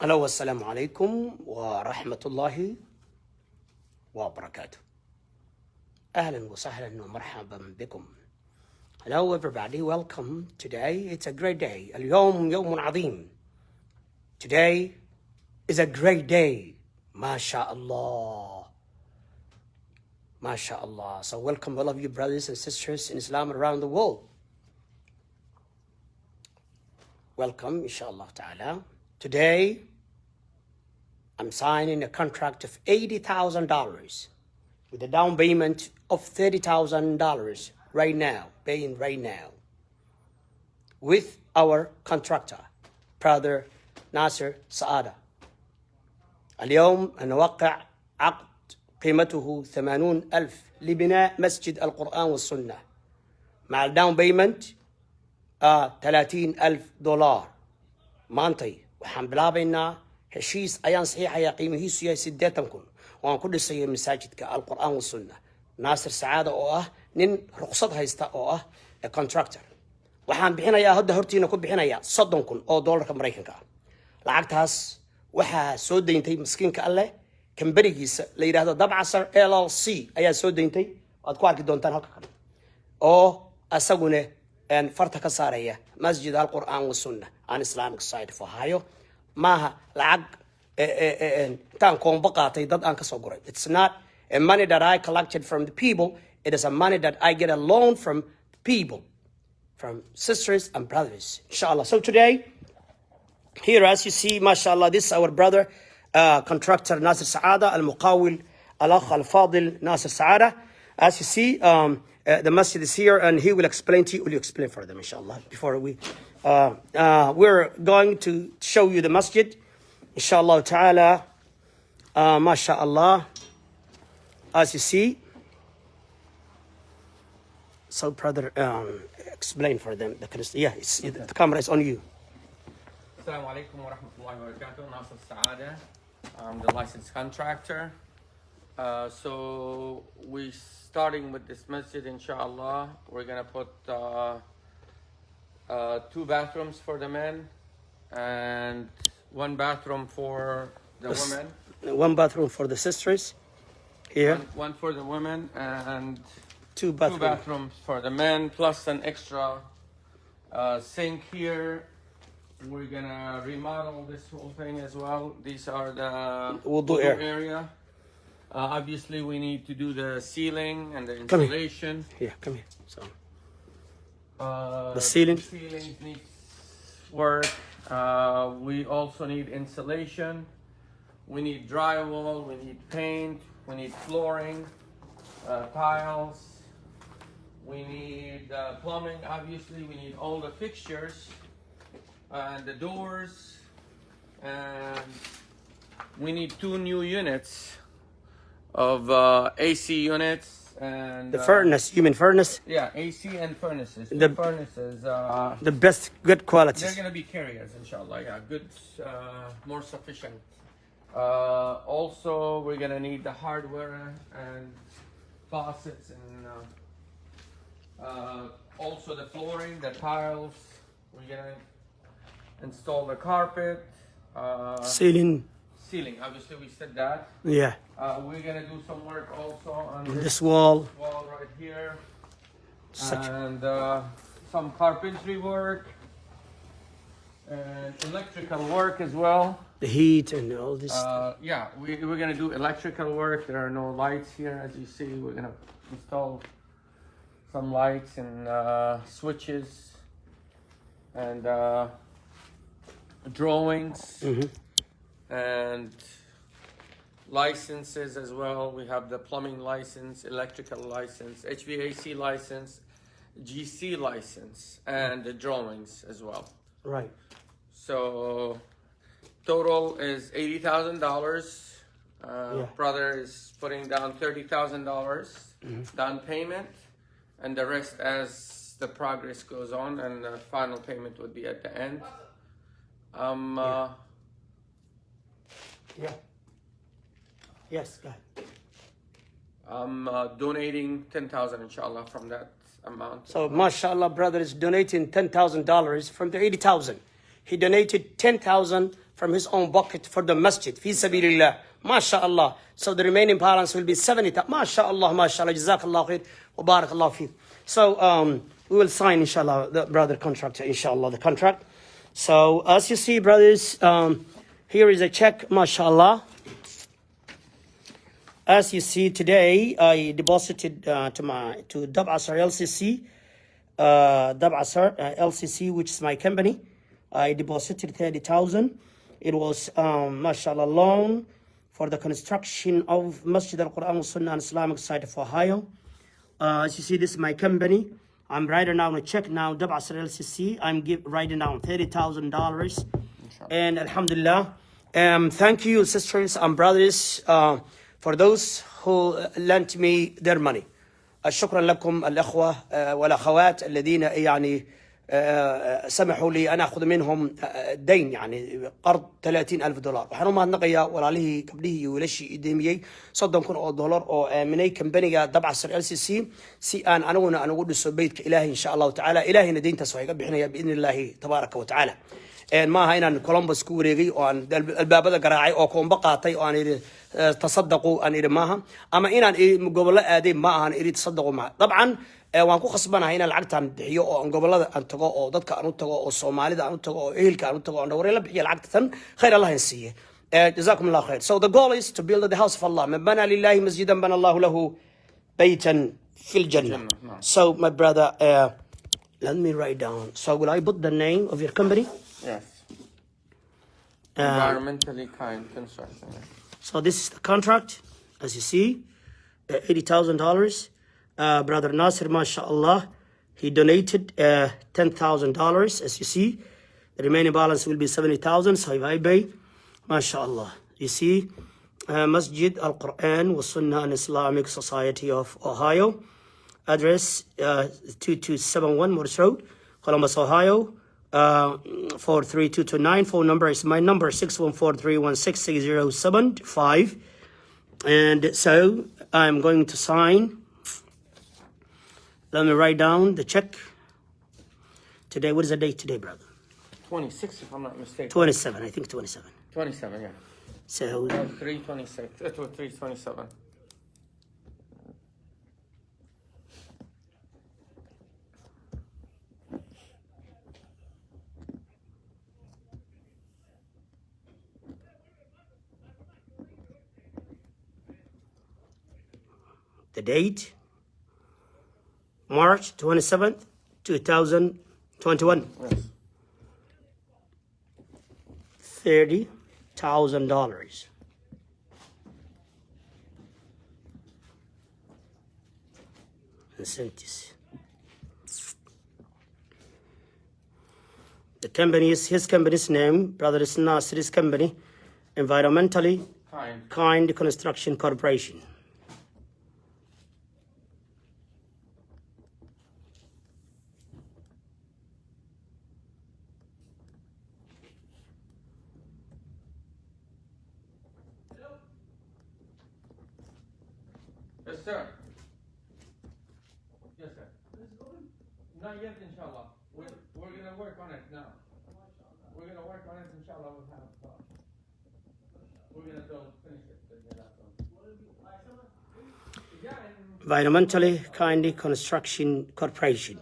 Hello, assalamu alaikum wa rahmatullahi wa barakatuh. Ahlan wa sahlan wa marhaban bikum. Hello everybody, welcome. Today it's a great day. اليوم يوم عظيم. Today is a great day. MashaAllah. MashaAllah. So welcome all of you brothers and sisters in Islam around the world. Welcome, inshallah ta'ala. Today, I'm signing a contract of $80,000 with a down payment of $30,000 right now, paying right now, with our contractor, brother Nasser Saada. اليوم نوقع عقد قيمته 80,000 لبناء مسجد القرآن والسنة مع الداون بيمنت $30,000 maantay waxaan bilaabaynaa heshiis ayaan saxiixayaa qiimihiisu yahay 80 kun waan ku dhisay masaajidka alqur'aan wasunna Nasser Saada oo ah nin ruqsad haysta oo ah contractor waxaan bixinayaa hadda hortiina ku bixinayaa 30 kun oo dollarka Mareykanka ah lacagtaas waxaa soo deyntay miskiinka alle kambarigiisa la yiraahdo Dabcasar LLC ayaa soo deyntay waad ku arki doontaan halka kale oo asaguna and farta ka saaraya masjid al-Qur'an wa sunnah an Islamic side for Ohio maaha lacag tan koomba qaatay dad aan ka soo guray. It's not a money that I collected from the people, it is a money that I get a loan from the people, from sisters and brothers, inshallah. So today here, as you see, mashallah, this is our brother contractor Nasser Saada al-Muqawil al-Akh al-Fadil Nasser Saada. As you see, the masjid is here and he will explain to you. Will you explain for them, inshallah? Before we're going to show you the masjid, inshallah ta'ala, mashallah, as you see. So brother, explain for them. The camera is on you. Assalamu alaikum wa rahmatullahi wa barakatuh. Nasser Saada. I'm the licensed contractor. So we starting with this masjid, inshallah. We're gonna put 2 bathrooms for the men and 1 bathroom for the women. 1 bathroom for the sisters here. One for the women and 2 bathrooms for the men, plus an extra sink here. We're gonna remodel this whole thing as well. These are the wudu area. Obviously, we need to do the ceiling and the insulation. Come here. So the ceiling. The ceiling needs work. We also need insulation. We need drywall. We need paint. We need flooring, tiles. We need plumbing. Obviously, we need all the fixtures and the doors. And we need 2 new units of AC units and the furnace. You mean furnace? Yeah, AC and furnaces. The furnaces. The best, good quality. They're gonna be carriers, inshallah. Yeah, good, more sufficient. Also, we're gonna need the hardware and faucets and also the flooring, the tiles. We're gonna install the carpet. Ceiling, obviously we said that. Yeah. We're gonna do some work also on this wall right here, and some carpentry work and electrical work as well. The heat and all this. Yeah, we're gonna do electrical work. There are no lights here, as you see. We're gonna install some lights and switches and drawings. And licenses as well. We have the plumbing license, electrical license, HVAC license, GC license, and the drawings as well. Right. So total is $80,000. Brother is putting down $30,000 down payment, and the rest as the progress goes on, and the final payment would be at the end. Yes, go ahead. I'm donating 10,000 inshallah from that amount. So mashallah, brother is donating $10,000 from the 80,000. He donated $10,000 from his own pocket for the masjid. Fi sabilillah. MashaAllah. So the remaining balance will be 70. MashaAllah, MashaAllah. Jazakallah khair. Wa barakallah fi. So we will sign, inshallah, the brother contract, inshallah, the contract. So as you see, brothers, here is a check, MashaAllah. As you see today, I deposited to Dab Asar LCC, LCC, which is my company. I deposited 30,000. It was, mashallah, loan for the construction of Masjid al-Quran Sunnah and Islamic Society of Ohio. As you see, this is my company. I'm writing down a check now, Dab Asar LCC. I'm writing down $30,000. And alhamdulillah, thank you, sisters and brothers, for those who lent me their money. شكرا لكم الأخوة والأخوات الذين يعني سمحوا لي أن أخذ منهم دين يعني قرض $30,000 waxaan u mahadnaqayaa walaalihii gabdhihii wiilashii idemiyey $30,000 oo minay kambaniga Dab Asar LCC si aan aniguna aan ugu dhiso beydka ilaahay insha allahu tacaala ilaahayna deyntaas waa iga bixinaya biidni illaahi tabaaraka wa tacaala maaha inaan Columbus ku wareegay oo aan albaabada garaacay oo koomba qaatay oo aan iri tasaddaqu aan iri maaha ama inaan gobollo aaday ma ahan iri tasaddaqu ma dabcan waan ku khasbanahay inaan lacagtan bixiyo oo aan gobolada aan tago oo dadka aan u tago oo Soomaalida aan u tago oo ehelka aan u tago oo dhawr la bixiyo lacagtan khayr Allah insiye jazakum Allah khair. So the goal is to build the house of Allah. Man bana lillahi masjidan bana Allah lahu baytan fil jannah. So my brother, let me write down. So will I put the name of your company? Yes. Environmentally kind construction. So this is the contract, as you see, $80,000. Brother Nasir, mashallah, he donated $10,000, as you see. The remaining balance will be 70,000. So if I pay, mashallah, you see, Masjid al-Quran wa Sunnah and Islamic Society of Ohio. Address 2271 Morris Road, Columbus, Ohio. 43229. Phone number is my number 614-316-6075. And so I'm going to sign. Let me write down the check. Today, what is the date today, brother? 26, if I'm not mistaken. 27, I think 27. 27, yeah. So 326. It was 327. the date, March 27th, 2021. Yes. $30,000. Incentives. The company is his company's name, Brother Nasir's company, Environmentally Kind Construction Corporation. Yes, sir. Yes, sir. Not yet, inshallah. We're going to work on it now. We're going to work on it, inshallah. We'll have, we're going to finish it. Environmentally Kind Construction Corporation.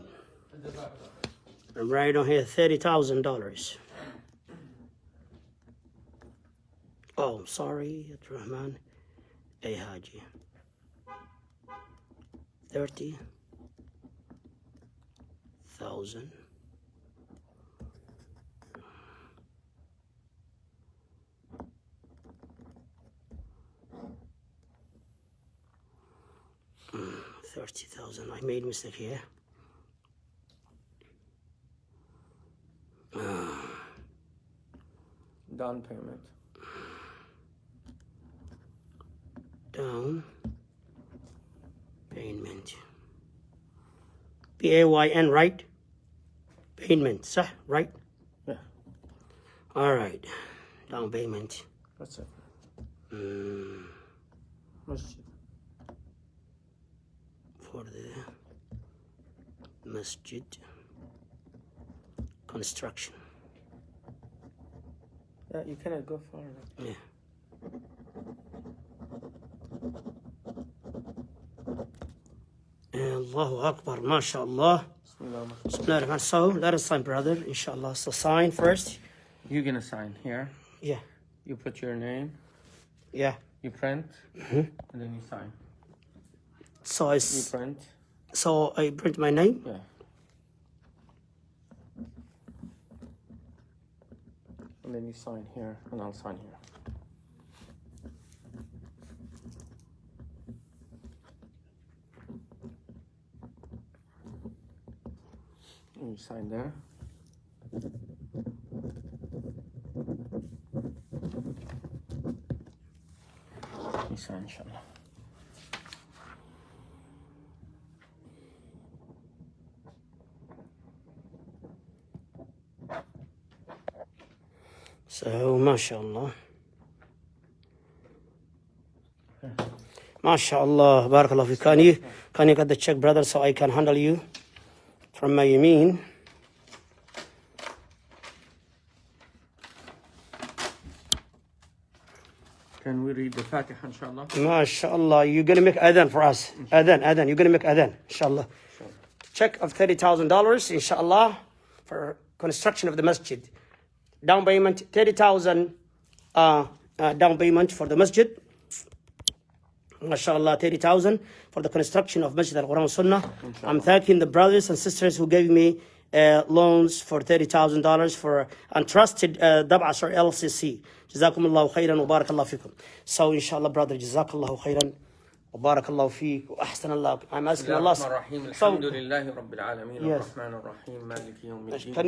I'm right on here, $30,000. Oh, I'm sorry, Rahman. Hey, Haji. 30,000. $30,000. I made a mistake here. Down payment. Down payment. PAYN, right? Payment, sir, right? Yeah. All right. Down payment. That's it. Masjid. For the masjid construction. Yeah, you cannot go far enough. Yeah. Allahu Akbar, mashallah. Bismillah. So let us sign, brother, inshallah. So sign first. You're gonna sign here. Yeah. You put your name, Yeah. you print, and then you sign. So I, You print. so I print my name. Yeah. And then you sign here, and I'll sign here. And you sign there. You sign, inshallah. So mashallah. MashaAllah, barakallah fi. Can you get the check, brother, so I can handle you from my yameen? Can we read the Fatiha, inshallah? MashaAllah, you're going to make adhan for us. Adhan. You're going to make adhan, inshallah. Sure. Check of $30,000, inshallah, for construction of the masjid. Down payment, 30,000 down payment for the masjid. MashaAllah, 30,000 for the construction of Masjid Al-Quran Sunnah. I'm thanking the brothers and sisters who gave me loans for $30,000 for untrusted Dab'as or LCC. Jazakumullahu khairan wa barakallahu fikum. So inshallah, brother, Jazakallahu khairan wa barakallahu feek wa ahsanallah. I'm asking Allah. So, Alhamdulillahi Rabbil Alameen, Yes. Ar-Rahman Ar-Rahim, Maliki Yawmiddin. can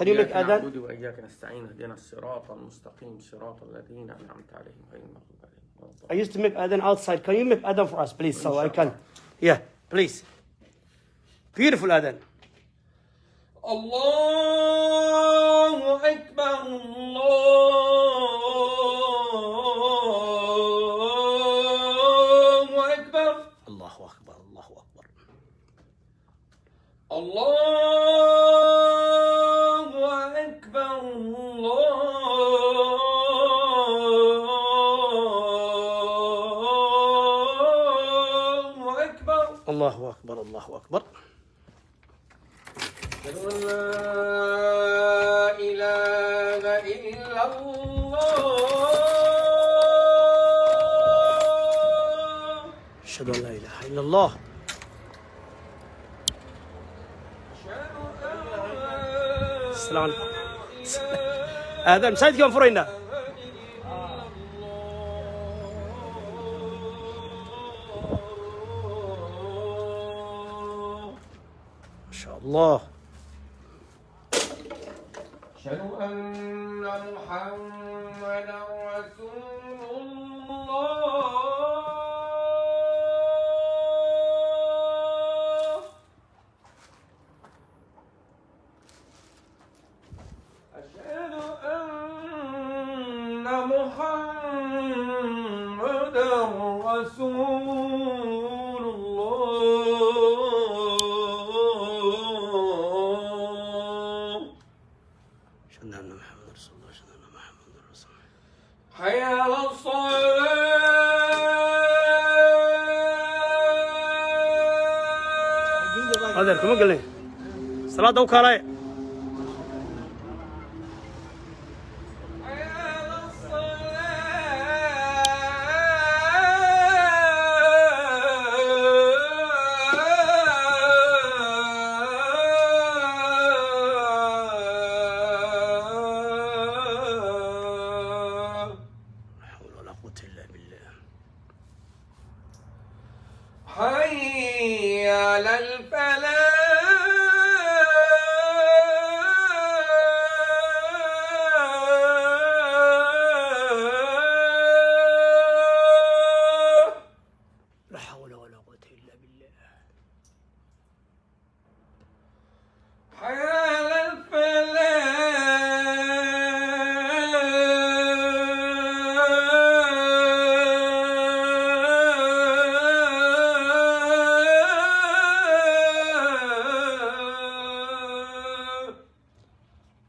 you make adhan? نعبد وإياك نستعين اهدنا الصراط المستقيم صراط الذين أنعمت عليهم غير المغضوب عليهم ولا الضالين. I used to make adhan outside. Can you make adhan for us, please? So I can. Yeah, please. Beautiful adhan. الله أكبر الله أكبر Allahu Akbar, Allahu Akbar. الله أكبر الله أكبر Allahu Akbar, Allahu Akbar. أشهد أن لا إله إلا الله أشهد أن لا إله إلا الله. السلام عليكم. هذا مساعد كم فرينا. ما شاء الله. أشهد أن محمدا رسول الله أشهد أن محمدا رسول الله أشهد أن محمد رسول الله. أشهد أن محمد رسول الله. حي على الصلاة هذا كم قال لي صلاة وكالة. حي على الصلاة لا حول ولا قوة إلا بالله. حي على الفلاح لا حول ولا قوة إلا بالله. حي على الفلاح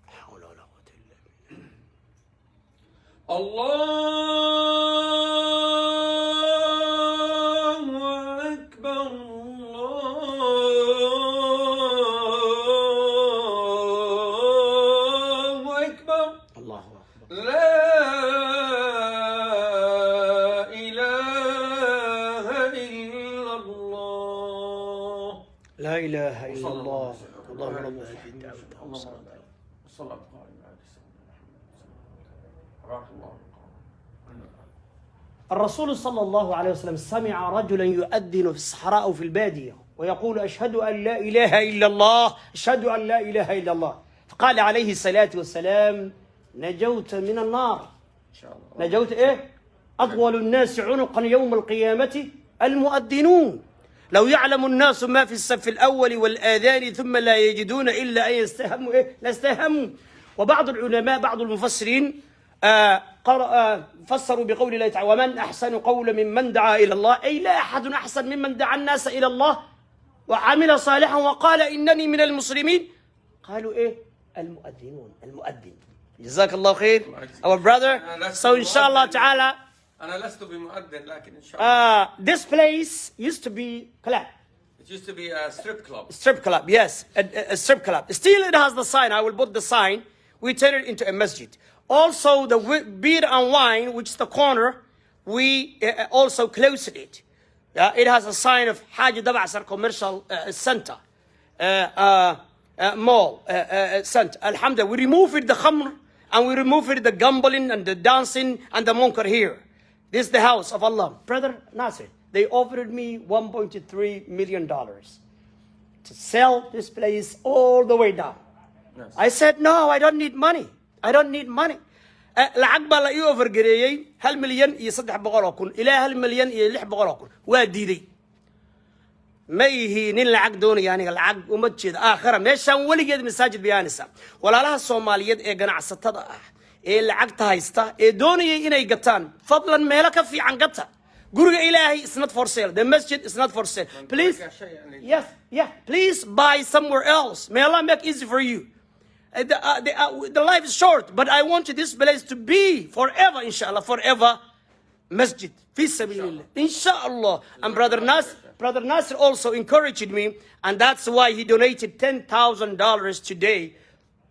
لا حول ولا قوة إلا بالله. الله أكبر الله أكبر الله أكبر. لا إله إلا الله. لا إله إلا الله. الله رب الدعوة والصلاة. الصلاة الرسول صلى الله عليه وسلم سمع رجلا يؤذن في الصحراء أو في البادية ويقول أشهد أن لا إله إلا الله، أشهد أن لا إله إلا الله، فقال عليه الصلاة والسلام نجوت من النار. إن شاء الله. نجوت إيه؟ أطول الناس عنقا يوم القيامة المؤذنون. لو يعلم الناس ما في الصف الأول والآذان ثم لا يجدون إلا أن يستهموا إيه؟ لاستهموا. وبعض العلماء بعض المفسرين فسروا بقول الله تعالى ومن أحسن قولا ممن دعا إلى الله، أي لا أحد أحسن ممن دعا الناس إلى الله وعمل صالحا وقال إنني من المسلمين. قالوا إيه؟ المؤذنون، المؤذن. جزاك الله خير our brother. So inshallah ta'ala أنا لست بمؤذن لكن إن شاء الله. This place used to be club. It used to be a strip club. Strip club, yes, a strip club. Still it has the sign. I will put the sign. We turn it into a masjid. Also the beer and wine, which is the corner, we also closed it. It has a sign of Haji Dabasar Commercial Center, mall center. Alhamdulillah, we removed the khamr and we removed the gambling and the dancing and the munkar here. This is the house of Allah. Brother Nasir, they offered me $1.3 million to sell this place all the way down. Yes. I said, no, I don't need money. I don't need money. lacag baa la ii overgareeyey 1,300,000 ilaa 1,600,000 waa diiday. ma ihi nin lacag doonaya aniga lacag uma jeeda aakhira meeshaan weligeed masaajid biyaanisa. walaalaha Soomaaliyeed ee ganacsatada ah ee lacagta haysta ee doonayay inay gataan fadlan meelo ka fiican gata. guriga Ilaahay is not for sale. The masjid is not for sale. Please, yes, please buy somewhere else. May Allah make easy for you. The life is short, but I want this place to be forever, inshallah, forever masjid. Fi sabilillah. Inshallah. And Brother Nasir also encouraged me, and that's why he donated $10,000 today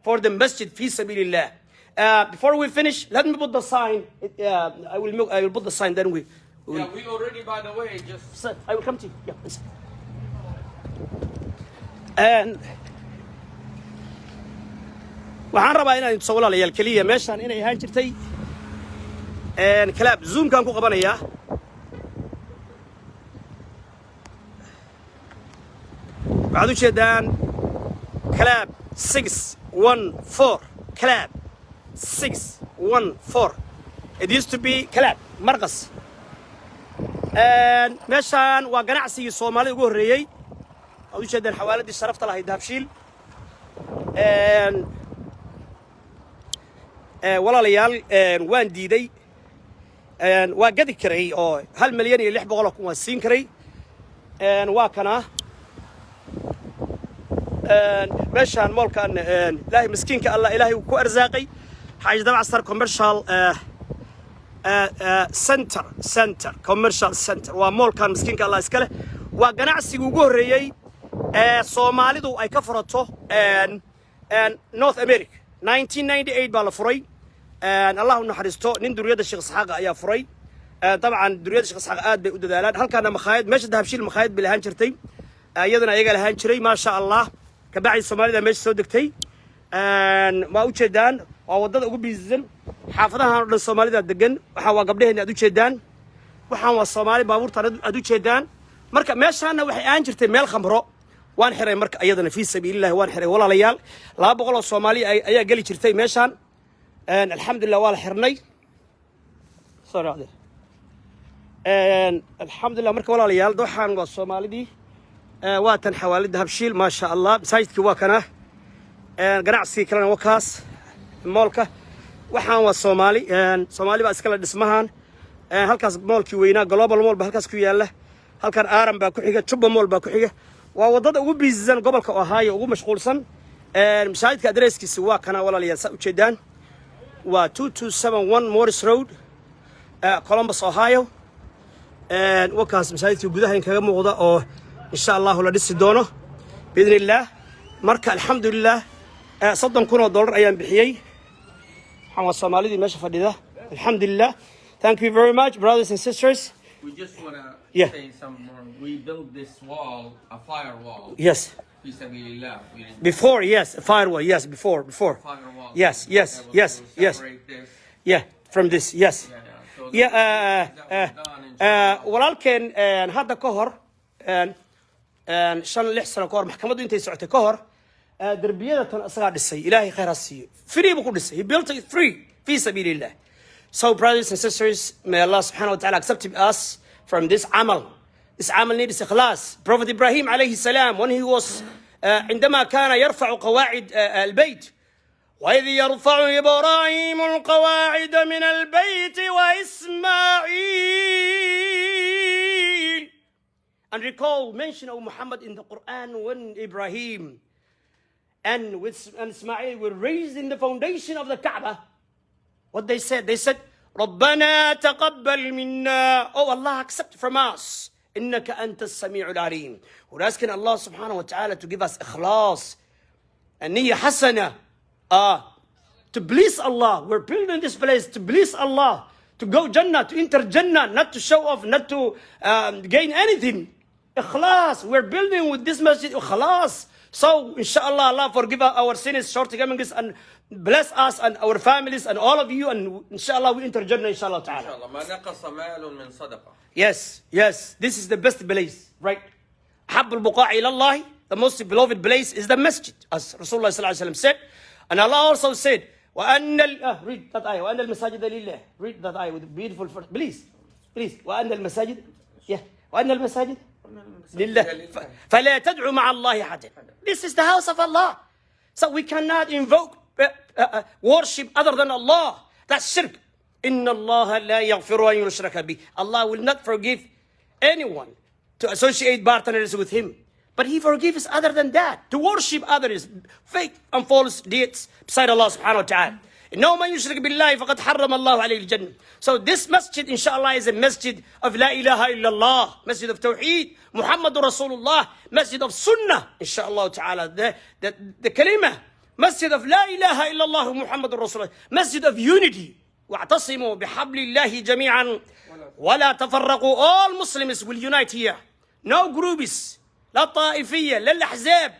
for the masjid. Fi sabilillah. Before we finish, let me put the sign. I will put the sign, then we. Yeah, we already, by the way, just. Sir, I will come to you. Yeah. And. waxaan rabaa inaan inta walaalayaal kaliya meeshaan inay ahaan jirtay club zoom kan ku qabanaya waxaad u jeedaan club 614 club 614 it used to be club marqas meeshaan waa ganacsigii Soomaalida ugu horeeyay waxaad u jeedaan xawaaladii sharafta lahayd Dahabshiil walaalayaal waan diiday waa gadi karay oo 1,600,000 waa siin karay waa kana meeshaan moolkan ilaahay miskiinka Allah ilaahay ku arsaaqay Haji Dabasar Commercial Center Commercial Center waa moolkan miskiinka Allah iska leh waa ganacsiga ugu horeeyay Soomaalidu ay ka furato North America 1998 baa la furay Allah naxariisto nin duriyada Sheekh Isxaaq ayaa furay طبعا duriyada Sheekh Isxaaq aad bay u dadaalaan halkaana makhaayad meesha Dahabshiil makhaayad bay lahaan jirtay iyadana ayaga lahaan jiray ma sha Allah ka bacay Soomaalida meesha soo degtay ma u jeedaan waa wadada ugu biisan xaafadaha dhan Soomaalida degan waxa waa gabdhaheena aad u jeedaan waxaan waa Soomaali baabuurta aad u jeedaan marka meeshaana waxay aan jirtay meel khamro waan xiray marka ayadana fi sabilillah waan xiray walaalayaal 200 oo Soomaali ayaa gali jirtay meeshaan alxamdulillah waa la xirnay sorry alxamdulillah marka walaalayaal waxaan waa Soomaalidii waa tan xawaalid Dahabshiil ma sha Allah masaajidkii waa kana ganacsi kalena waa kaas moolka waxaan waa Soomaali baa iska la dhismahan halkaas moolkii weynaa global mool baa halkaas ku yaala halkan aaran baa ku xiga Jubba mool baa ku xiga waa wadada ugu biisan gobolka Ohio ugu mashquulsan masaajidka adreeskiisa waa kana walaalayaal sa u jeedaan 2271 Morris Road, Columbus, Ohio. And wakaas masaajidka gudaha in kaga muuqda oo insha Allah la dhisi doono biidnillah. Marka alxamdulillah $30,000 ayaan bixiyay. Waxaan Soomaalidii meesha fadhida. Alxamdulillah. Thank you very much, brothers and sisters. We just want to Yeah. say some more. We built this wall, a firewall. Yes. Fi sabilillah. We didn't Before, yes, a firewall. Yes, before. firewall. Yes, yes, Able yes, to yes. separate this. Yeah, from this. Yes. So Yeah, that was done in walaalkeen hadda ka hor 5-6 sano ka hor maxkamaddu intay socotay ka hor darbiyada tan asagaa dhisay ilaahay khayr ha siiyo free buu ku dhisay he built it free fi sabilillah. So brothers and sisters, may Allah subhanahu wa ta'ala accept us from this amal. This amal needs ikhlas. Prophet Ibrahim alayhi salam, when he was عندما كان يرفع قواعد البيت وإذ يرفع إبراهيم القواعد من البيت وإسماعيل. And recall mention of Muhammad in the Quran when Ibrahim and Ismail were raised in the foundation of the Kaaba. What they said ربنا تقبل منا. Oh Allah, accept from us. إنك أنت السميع العليم. We're asking Allah subhanahu wa ta'ala to give us ikhlas and niyyah hasana. To please Allah. We're building this place to please Allah, to go Jannah, to enter Jannah, not to show off, not to gain anything. Ikhlas. We're building with this masjid ikhlas. So inshallah, Allah forgive our sins, shortcomings, and bless us and our families and all of you, and inshallah we enter Jannah inshallah ta'ala. inshallah. ما نقص مال من صدقة. Yes, this is the best place, right? أحب البقاع إلى الله, the most beloved place is the masjid, as Rasulullah sallallahu alaihi wasallam said. And Allah also said, read that ayah, وأن المساجد لله. Read that ayah with beautiful, please. وأن المساجد, وأن المساجد لله فلا تدعوا مع الله أحدا. This is the house of Allah. So we cannot invoke worship other than Allah. That's shirk. إن الله لا يغفر أن يشرك به. Allah will not forgive anyone to associate partners with him. But he forgives other than that. To worship others, fake and false deeds beside Allah subhanahu wa ta'ala. إنه من يشرك بالله فقد حرم الله عليه الجنة. So this masjid inshallah is a masjid of La ilaha illallah, masjid of Tawheed, Muhammadur Rasulullah, masjid of Sunnah inshallah ta'ala. The kalimah, masjid of La ilaha illallah Muhammadur Rasulullah, masjid of unity. واعتصموا بحبل الله جميعا ولا تفرقوا. All Muslims will unite here. No groups, لا طائفية, لا الأحزاب,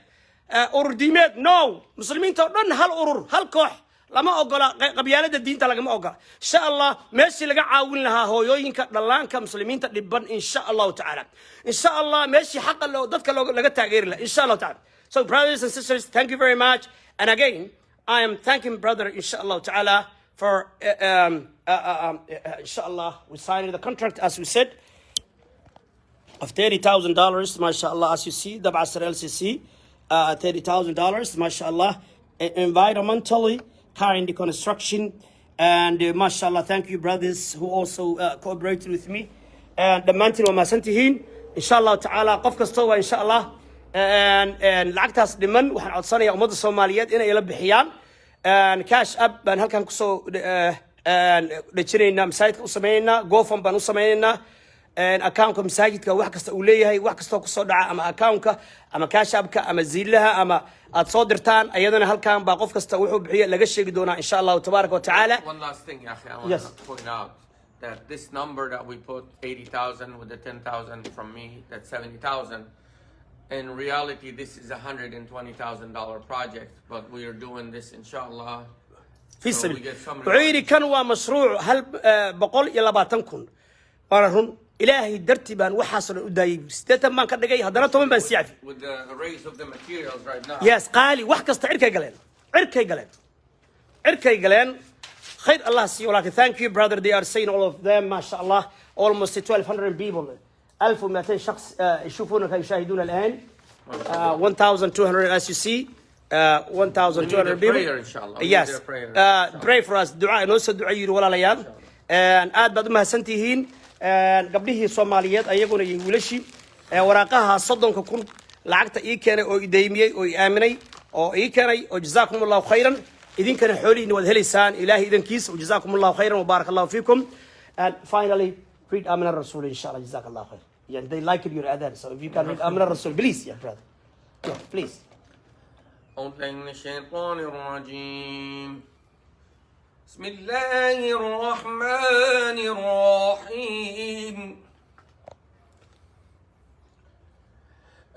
أرديمات. No. مسلمين تقولون هل أرور هل كح لما أقول قبيلة الدين تلاقي ما أقول. إن شاء الله ماشي لقى عاون لها هو يوينك دلانك مسلمين تلبن إن شاء الله تعالى. إن شاء الله ماشي حق لو ضدك لو لقى تغيير له إن شاء الله تعالى. So brothers and sisters, thank you very much. And again, I am thanking brother إن شاء الله تعالى for inshallah we signed the contract as we said of $30,000 mashallah, as you see the Basra LCC $30,000 mashallah, environmentally kind construction. And mashallah, thank you brothers who also cooperated with me. And the mountain wa masantihin inshallah ta'ala qof kasto wa inshallah and lacagtaas dhiman waxaan codsanayaa ummadda Soomaaliyeed inay ila bixiyaan. And cash up baan halkan kusoo dhajinaynaa, masaajidka u samaynaynaa, gofan baan u samaynaynaa, accountka masaajidka wax kasta uu leeyahay, wax kastoo kusoo dhaca ama accountka ama cash upka ama ziilaha ama aad soo dirtaan, ayadana halkan baa qof kasta wuxuu bixiyo laga sheegi doonaa insha Allah tabaaraka wa ta'ala. One last thing, Akhi, I want Yes. to point out that this number that we put 80,000 with the 10,000 from me, that's 70,000. In reality, this is $120,000 project, but we are doing this inshallah. في So we سبيل get some وعيري كان ومشروع هل بقول إلى باتنكم أرهن إلهي درتي بان وحصل قداي ستة ما كان جاي هذا نتوما بان سيعفي. with the raise of the materials right now. Yes قالي وحكست عركي قلن خير الله سي ولكن thank you brother, they are saying all of them ما شاء الله almost 1200 people 1200 شخص يشوفونك يشاهدون الآن 1200 as you see 1200 people. Prayer, inshallah. Yes, pray for us. دعاء نوصل دعاء ولا ليال. aad baad u mahadsantihiin gabdhihii Soomaaliyeed ayaguna iyo wiilashii waraaqaha 30,000 lacagta ii keenay oo ideemiyay oo aaminay oo ii keenay oo jazaakumullahu khayran. إذن كان حولي إن وذهلي سان إلهي إذن كيس وجزاكم الله خيرا وبارك الله فيكم. And finally read Amin al-Rasul inshallah. جزاك الله خير. Yeah, they like your adhan, so if you can read Amin al-Rasul, please, yeah, brother. Yeah, please. أعوذ بالله من الشيطان الرجيم. بسم الله الرحمن الرحيم.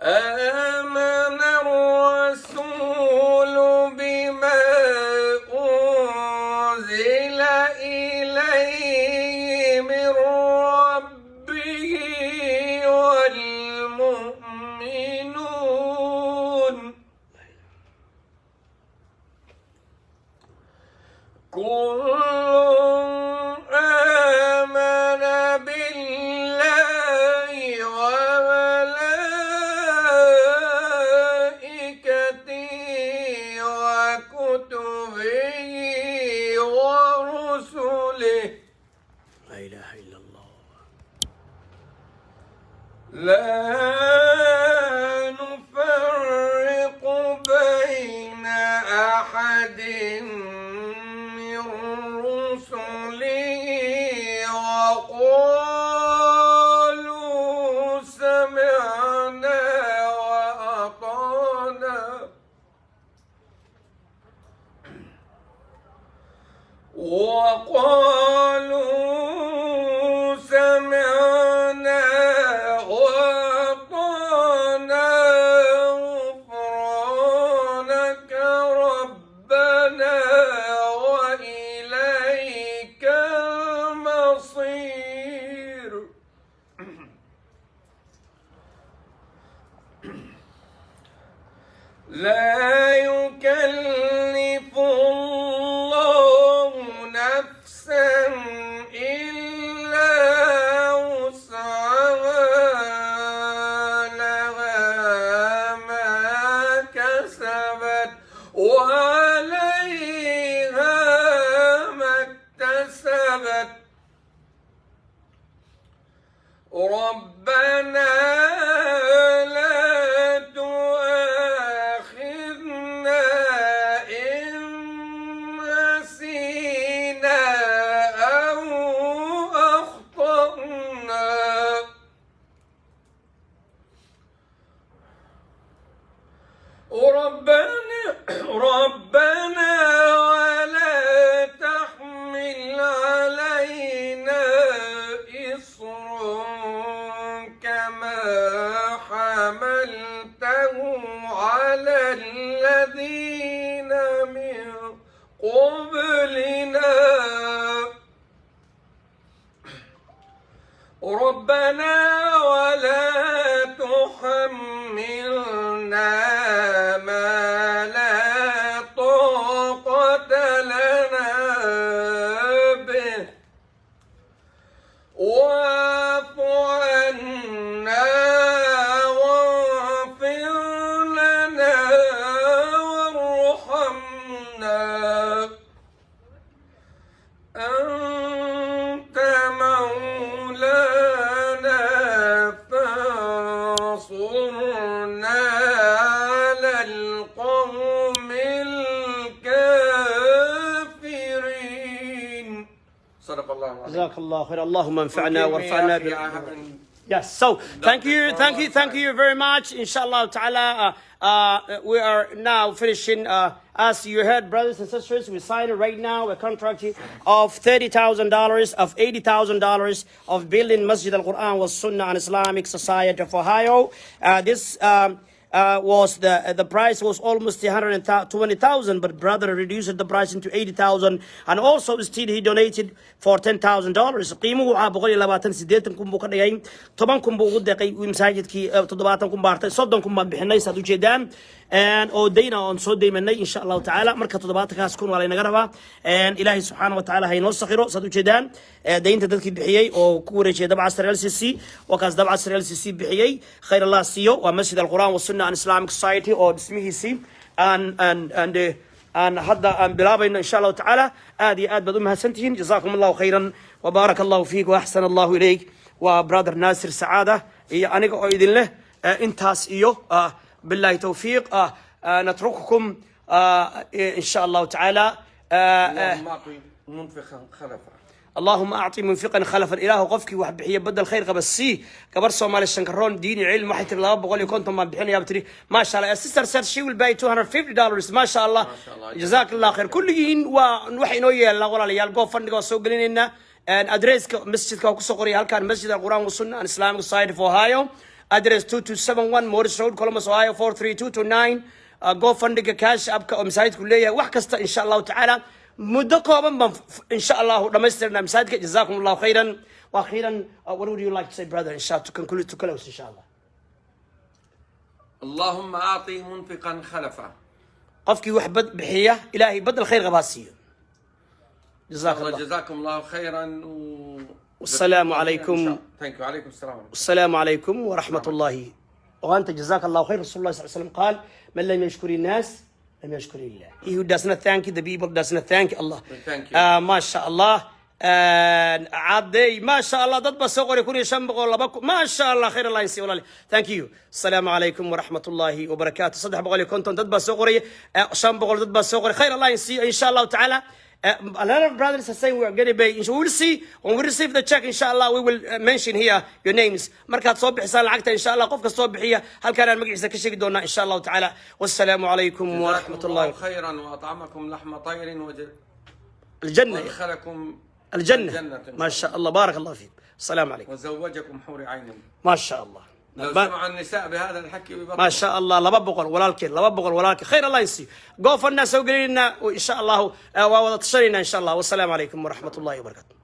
آمن الرسول بما أنزل إليه من ربه والمؤمنون كل آمن بالله وملائكته وكتبه ورسله لا إله إلا الله. لا نفرق بين أحد من رسله وقالوا سمعنا وأطعنا غفرانك ربنا وإليك المصير. لا يكلف الله نفسا إلا وسعها لها ما كسبت وعليها ما اكتسبت. ربنا لا تؤاخذنا إن نسينا أو أخطأنا. ربنا ولا تحمل علينا إصرا كما حملته على الذين من قبلنا. ربنا ولا تحملنا ما لا طاقة لنا به واعف عنا واغفر لنا وارحمنا أنت مولانا فانصرنا على القوم الكافرين. صدق الله العظيم. جزاك الله خير. اللهم انفعنا Forgive me, وارفعنا Afi, I haven't- Yes, so thank you very much. Inshallah ta'ala, we are now finishing, as you heard, brothers and sisters, we signed right now a contract of $30,000, of $80,000 of building Masjid al-Quran was Sunnah and Islamic Society of Ohio. This was the price was almost 120,000, but brother reduced the price into 80,000, and also still he donated for $10,000. qiimuhu waa 128 kun buu ka dhigay 10 kun buu ugu deeqay masaajidkii 70 kun baartay 30 kun baan bixinay saad u jeedaan oo dayna on soo deymanay insha Allah taala marka 70 kaas kun waa la inaga rabaa ilaahi subhanahu wa taala hay noo sakhiro saad u jeedaan daynta dadkii bixiyay oo ku wareejiyay dabca Israel CC wakaas dabca Israel CC bixiyay khayr Allah siiyo waa Masjid al-Quran wa Sunnah and Islamic Society oo dhismihiisii and hadda aan bilaabayno insha Allah taala aad iyo aad baad u mahadsantihiin jazakumullahu khayran wa barakallahu fiik wa ahsana Allahu ilayk wa brother Nasir Saada iyo aniga oo idin leh intaas iyo billahi tawfiiq natrukukum إن شاء الله تعالى. اللهم أعطي منفقا خلفا. اللهم أعطي منفقا خلفا. إله قفكي واحد بحية بدل خير قبسي كبر سومالي الشنكرون ديني علم واحد ترى بقول كنتم ما بحين يا بتري ما شاء الله. Sister said she will pay $250. ما شاء الله. جزاك الله خير. كل جين ونوحي نويا الله ولا ليال جو فند جو سوق لنا أدريس مسجد كوكسوقري هل كان مسجد القرآن والسنة Islamic Society of Ohio. Address 2271 Morris Road Columbus Ohio 43229. جو فند كاش أبكى مساعد كلية وحكست إن شاء الله تعالى. مدقوا إن شاء الله لما يسترنا مساعدك جزاكم الله خيرا. وأخيرا what would you like to say brother إن شاء الله to conclude to close إن شاء الله. اللهم أعطي منفقا خلفا. قفكي وحبد بحية إلهي بدل خير غباسية. جزاك الله. جزاكم الله خيرا والسلام عليكم. وعليكم السلام. والسلام عليكم ورحمة الله. وأنت جزاك الله خير. رسول الله صلى الله عليه وسلم قال من لم يشكر الناس لم يشكر الله. He who does not thank the people does not thank Allah. Thank you. ما شاء الله. عادي ما شاء الله ضد بسوق يكون يشنبغ ولا بكو ما شاء الله خير الله ينسي ولا ثانك يو. السلام عليكم ورحمة الله وبركاته. صدق بقول كنتم ضد بسوق شنبغ ضد بسوق خير الله ينسي إن شاء الله تعالى. A lot of brothers are saying we are going to pay. We will see when we receive the check. Inshallah, we will mention here your names. مركات صوب حسال عقدة إن شاء الله. قف كصوب بحية. هل كان المجلس كشيء دونا إن شاء الله تعالى. والسلام عليكم ورحمة الله. خيرا وأطعمكم لحم طير الجنة. وادخلكم الجنة. ما شاء الله بارك الله فيك. السلام عليكم. وزوجكم حور عين. ما شاء الله. لو سمع النساء بهذا الحكي ما شاء الله لا ببقر ولا الكل خير الله ينسي. قوف الناس وقلنا وإن شاء الله وتشرينا إن شاء الله. والسلام عليكم ورحمة الله وبركاته.